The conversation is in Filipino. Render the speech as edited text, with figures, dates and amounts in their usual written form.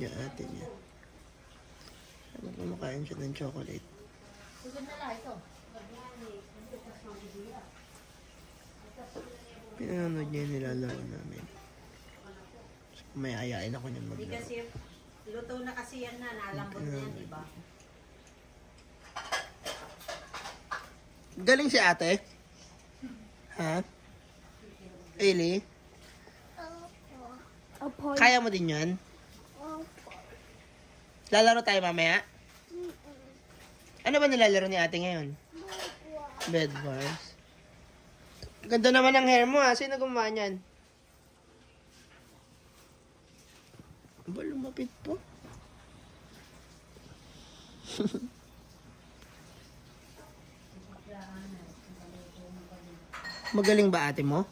yung ate niya. Kumakain siya ng chocolate. Pinanonood niya yung nilalaro namin. So, may ayain ako niyan maglaro. Hindi kasi, luto na kasi yan na, nalambot na yan, diba? Galing si ate? Ha? Eli? Opo. Kaya mo din yan? Opo. Lalaro tayo mamaya? Ano ba nilalaro ni ate ngayon? Bed wars. Ganda naman ang hair mo ha. Sino gumawa niyan? Ba, lumapit po? Magaling ba ate mo?